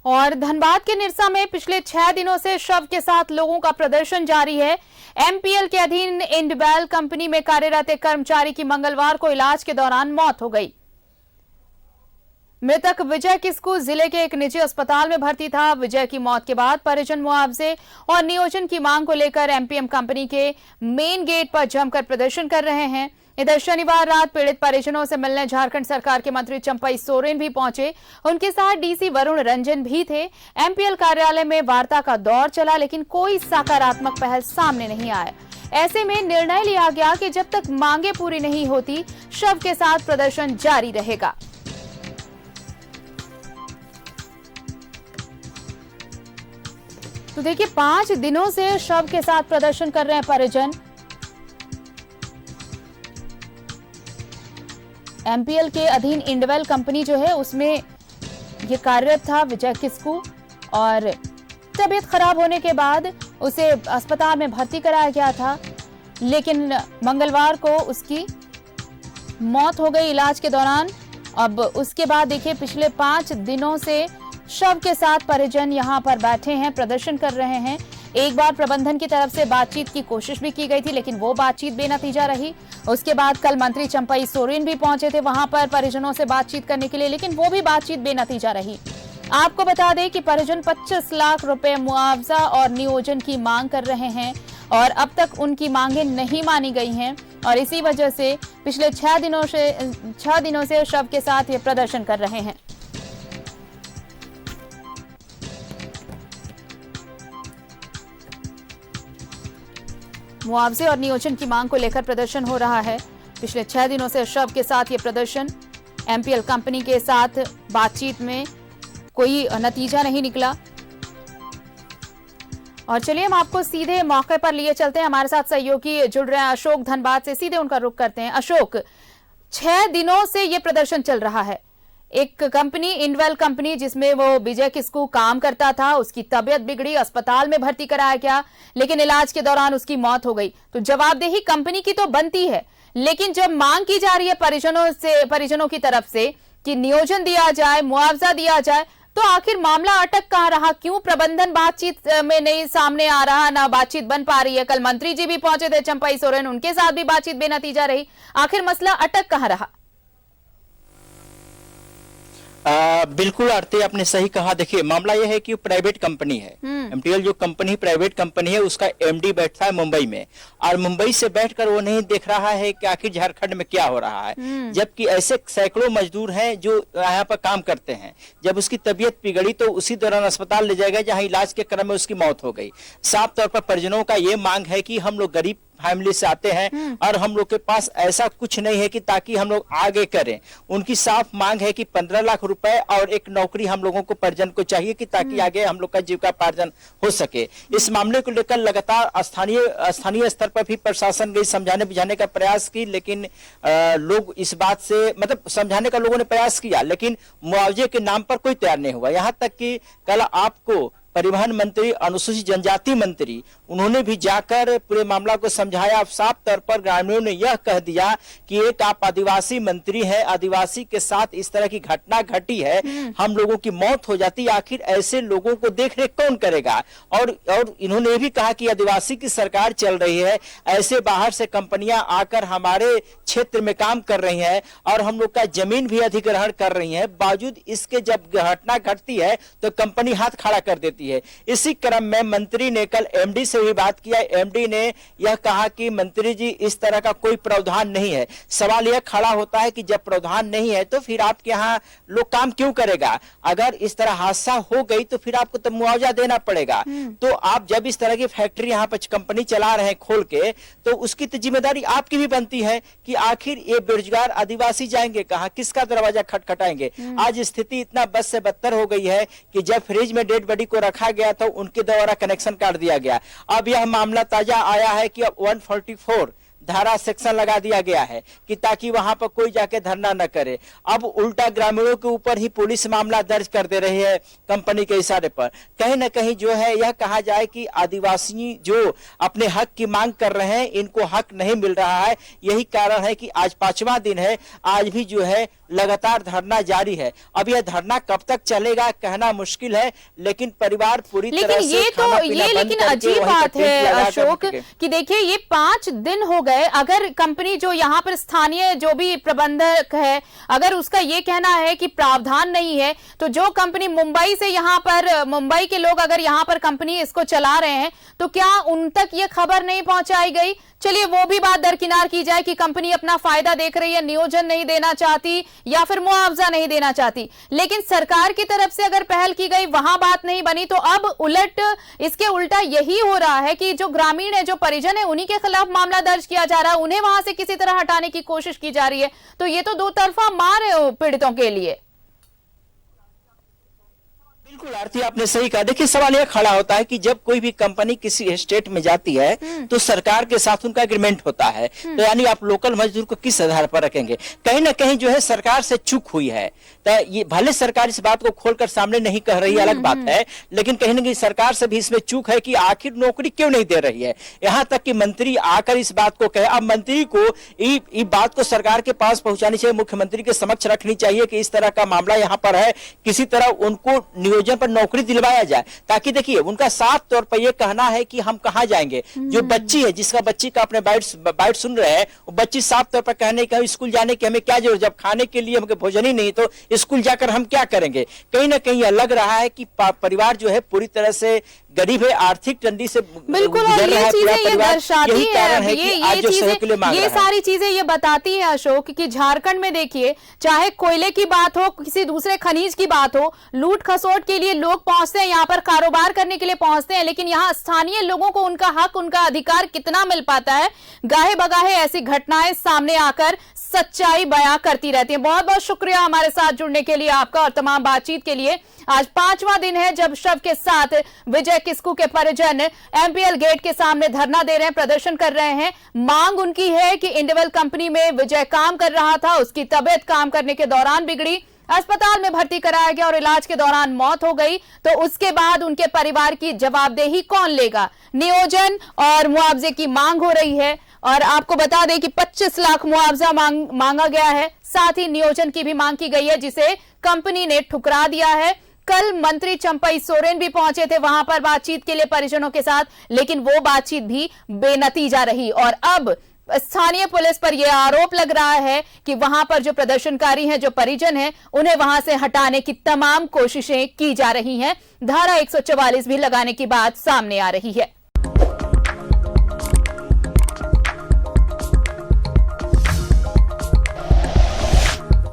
और धनबाद के निरसा में पिछले 6 दिनों से शव के साथ लोगों का प्रदर्शन जारी है। एमपीएल के अधीन इंडवेल कंपनी में कार्यरत एक कर्मचारी की मंगलवार को इलाज के दौरान मौत हो गई। मृतक विजय किस्कू जिले के एक निजी अस्पताल में भर्ती था। विजय की मौत के बाद परिजन मुआवजे और नियोजन की मांग को लेकर एमपीएम कंपनी के मेन गेट पर जमकर प्रदर्शन कर रहे हैं। इधर शनिवार रात पीड़ित परिजनों से मिलने झारखंड सरकार के मंत्री चंपई सोरेन भी पहुंचे। उनके साथ डीसी वरुण रंजन भी थे। एमपीएल कार्यालय में वार्ता का दौर चला, लेकिन कोई सकारात्मक पहल सामने नहीं आया। ऐसे में निर्णय लिया गया कि जब तक मांगे पूरी नहीं होती, शव के साथ प्रदर्शन जारी रहेगा। तो देखिए, 5 दिनों से शव के साथ प्रदर्शन कर रहे हैं परिजन। एमपीएल के अधीन इंडवेल कंपनी जो है उसमें ये कार्यरत था विजय किस्कू, और तबीयत खराब होने के बाद उसे अस्पताल में भर्ती कराया गया था, लेकिन मंगलवार को उसकी मौत हो गई इलाज के दौरान। अब उसके बाद देखिए, पिछले 5 दिनों से शव के साथ परिजन यहां पर बैठे हैं, प्रदर्शन कर रहे हैं। एक बार प्रबंधन की तरफ से बातचीत की कोशिश भी की गई थी, लेकिन वो बातचीत बेनतीजा रही। उसके बाद कल मंत्री चंपई सोरेन भी पहुंचे थे वहां पर परिजनों से बातचीत करने के लिए, लेकिन वो भी बातचीत बेनतीजा रही। आपको बता दें कि परिजन 25 लाख रुपए मुआवजा और नियोजन की मांग कर रहे हैं, और अब तक उनकी मांगे नहीं मानी गई हैं, और इसी वजह से पिछले 6 दिनों से शव के साथ ये प्रदर्शन कर रहे हैं। मुआवजे और नियोजन की मांग को लेकर प्रदर्शन हो रहा है। पिछले 6 दिनों से शव के साथ ये प्रदर्शन। एमपीएल कंपनी के साथ बातचीत में कोई नतीजा नहीं निकला। और चलिए, हम आपको सीधे मौके पर लिए चलते हैं। हमारे साथ सहयोगी जुड़ रहे हैं अशोक धनबाद से, सीधे उनका रुख करते हैं। अशोक, 6 दिनों से ये प्रदर्शन चल रहा है। एक कंपनी, इंडवेल कंपनी, जिसमें वो विजय किस्कू काम करता था, उसकी तबीयत बिगड़ी, अस्पताल में भर्ती कराया गया, लेकिन इलाज के दौरान उसकी मौत हो गई। तो जवाबदेही कंपनी की तो बनती है, लेकिन जब मांग की जा रही है परिजनों की तरफ से कि नियोजन दिया जाए, मुआवजा दिया जाए, तो आखिर मामला अटक कहां रहा? क्यों प्रबंधन बातचीत में नहीं सामने आ रहा, ना बातचीत बन पा रही है? कल मंत्री जी भी पहुंचे थे, चंपई सोरेन, उनके साथ भी बातचीत बेनतीजा रही। आखिर मसला अटक कहां रहा? बिल्कुल आरती, आपने सही कहा। देखिए, मामला यह है कि प्राइवेट कंपनी है। एमटीएल जो कंपनी प्राइवेट कंपनी है, उसका एमडी बैठता है मुंबई में, और मुंबई से बैठकर वो नहीं देख रहा है कि आखिर झारखंड में क्या हो रहा है। जबकि ऐसे सैकड़ों मजदूर हैं जो यहाँ पर काम करते हैं। जब उसकी तबीयत बिगड़ी तो उसी दौरान अस्पताल ले जाया गया, जहाँ इलाज के क्रम में उसकी मौत हो गई। साफ तौर पर परिजनों का ये मांग है कि हम लोग गरीब फैमिली से आते हैं और हम लोग के पास ऐसा कुछ नहीं है कि ताकि हम लोग आगे करें। उनकी साफ मांग है कि 15 लाख रुपए और एक नौकरी हम लोगों को परिजन को चाहिए, कि ताकि आगे हम लोग का जीविकोपार्जन हो सके। इस मामले को लेकर लगातार स्थानीय स्तर पर भी प्रशासन गई समझाने बुझाने का प्रयास की, लेकिन लोग इस बात से समझाने का लोगों ने प्रयास किया, लेकिन मुआवजे के नाम पर कोई तैयार नहीं हुआ। यहाँ तक कि कल आपको परिवहन मंत्री, अनुसूचित जनजाति मंत्री, उन्होंने भी जाकर पूरे मामला को समझाया। साफ तौर पर ग्रामीणों ने यह कह दिया कि एक आप आदिवासी मंत्री हैं, आदिवासी के साथ इस तरह की घटना घटी है, हम लोगों की मौत हो जाती, आखिर ऐसे लोगों को देख रेख कौन करेगा? और इन्होंने ये भी कहा कि आदिवासी की सरकार चल रही है, ऐसे बाहर से कंपनियां आकर हमारे क्षेत्र में काम कर रही हैं और हम लोग का जमीन भी अधिग्रहण कर रही हैं। बावजूद इसके जब घटना घटती है तो कंपनी हाथ खड़ा कर देती है। इसी क्रम में मंत्री ने कल एमडी से भी बात किया। एमडी ने यह कहा कि मंत्री जी, इस तरह का कोई प्रावधान नहीं है। सवाल यह खड़ा होता है कि जब प्रावधान नहीं है तो फिर आपके यहाँ लोग काम क्यों करेगा? अगर इस तरह हादसा हो गई तो फिर आपको तो मुआवजा देना पड़ेगा। तो आप जब इस तरह की फैक्ट्री यहाँ पर कंपनी चला रहे हैं खोल के, तो उसकी तो जिम्मेदारी आपकी भी बनती है कि आखिर ये बेरोजगार आदिवासी जाएंगे कहाँ, किसका दरवाजा खटखटाएंगे? आज स्थिति इतना बद से बदतर हो गई है कि जब फ्रिज में डेड बॉडी को रखा गया तो उनके द्वारा कनेक्शन काट दिया गया। अब यह मामला ताजा आया है कि अब 144 धारा सेक्शन लगा दिया गया है कि ताकि वहां पर कोई जाके धरना न करे। अब उल्टा ग्रामीणों के ऊपर ही पुलिस मामला दर्ज कर दे रही है कंपनी के इशारे पर। कहीं न कहीं जो है यह कहा जाए कि आदिवासी जो अपने हक की मांग कर रहे हैं, इनको हक नहीं मिल रहा है। यही कारण है कि आज 5वां दिन है, आज भी जो है लगातार धरना जारी है। अब यह धरना कब तक चलेगा कहना मुश्किल है, लेकिन परिवार पूरी तरह से लेकिन अजीब बात है अशोक कि देखिए ये 5 दिन हो गए। अगर कंपनी जो यहाँ पर स्थानीय जो भी प्रबंधक है अगर उसका ये कहना है कि प्रावधान नहीं है, तो जो कंपनी मुंबई से यहाँ पर मुंबई के लोग अगर यहाँ पर कंपनी इसको चला रहे हैं तो क्या उन तक ये खबर नहीं पहुंचाई गई? चलिए वो भी बात दरकिनार की जाए कि कंपनी अपना फायदा देख रही है, नियोजन नहीं देना चाहती या फिर मुआवजा नहीं देना चाहती, लेकिन सरकार की तरफ से अगर पहल की गई वहां बात नहीं बनी, तो अब इसके उल्टा यही हो रहा है कि जो ग्रामीण है, जो परिजन है, उन्हीं के खिलाफ मामला दर्ज किया जा रहा है, उन्हें वहां से किसी तरह हटाने की कोशिश की जा रही है। तो ये तो दो तरफा मार है पीड़ितों के लिए। बिल्कुल आरती, आपने सही कहा। देखिए सवाल यह खड़ा होता है कि जब कोई भी कंपनी किसी स्टेट में जाती है तो सरकार के साथ उनका एग्रीमेंट होता है, तो यानी आप लोकल मजदूर को किस आधार पर रखेंगे? कहीं ना कहीं जो है सरकार से चूक हुई है। तो ये भले सरकार इस बात को खोलकर सामने नहीं कह रही है, अलग बात है, लेकिन कहीं ना कहीं सरकार से भी इसमें चूक है कि आखिर नौकरी क्यों नहीं दे रही है। यहाँ तक कि मंत्री आकर इस बात को कहे। अब मंत्री को इस बात को सरकार के पास पहुंचानी चाहिए, मुख्यमंत्री के समक्ष रखनी चाहिए कि इस तरह का मामला यहाँ पर है, किसी तरह उनको नियोजन पर नौकरी दिलवाया जाए, ताकि देखिए उनका साफ तौर पर यह कहना है कि हम कहां जाएंगे। जो बच्ची है, जिसका बच्ची का अपने बाइट सुन रहे हैं, वो बच्ची साफ तौर पर कहने का स्कूल जाने की हमें क्या जरूरत, जब खाने के लिए हमें भोजन ही नहीं तो स्कूल जाकर हम क्या करेंगे। कहीं ना कहीं यह लग रहा है कि परिवार जो है पूरी तरह से गरीब है, आर्थिक तंगी से बिल्कुल, और ये चीजें ये दर्शाती है, ये सारी चीजें ये बताती है अशोक कि झारखंड में देखिए, चाहे कोयले की बात हो, किसी दूसरे खनिज की बात हो, लूट खसोट के लिए लोग पहुंचते हैं, यहाँ पर कारोबार करने के लिए पहुंचते हैं, लेकिन यहाँ स्थानीय लोगों को उनका हक, उनका अधिकार कितना मिल पाता है? गाहे बगाहे ऐसी घटनाएं सामने आकर सच्चाई बयां करती रहती है। बहुत बहुत शुक्रिया हमारे साथ जुड़ने के लिए आपका और तमाम बातचीत के लिए। आज 5वां दिन है जब शव के साथ विजय किस्कू के परिजन एमपीएल गेट के सामने धरना दे रहे हैं, प्रदर्शन कर रहे हैं। मांग उनकी है कि इंडिविल कंपनी में विजय काम कर रहा था, उसकी तबीयत काम करने के दौरान बिगड़ी, अस्पताल में भर्ती कराया गया और इलाज के दौरान मौत हो गई, तो उसके बाद उनके परिवार की जवाबदेही कौन लेगा? नियोजन और मुआवजे की मांग हो रही है और आपको बता दें कि 25 लाख मुआवजा मांगा गया है, साथ ही नियोजन की भी मांग की गई है, जिसे कंपनी ने ठुकरा दिया है। कल मंत्री चंपई सोरेन भी पहुंचे थे वहां पर बातचीत के लिए परिजनों के साथ, लेकिन वो बातचीत भी बेनतीजा रही और अब स्थानीय पुलिस पर यह आरोप लग रहा है कि वहां पर जो प्रदर्शनकारी हैं, जो परिजन हैं, उन्हें वहां से हटाने की तमाम कोशिशें की जा रही हैं। धारा 144 भी लगाने की बात सामने आ रही है।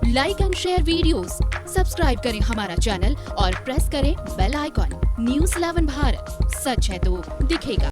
Like and share videos, subscribe करें हमारा चैनल और प्रेस करें बेल आइकॉन। न्यूज़ 11 भारत, सच है तो दिखेगा।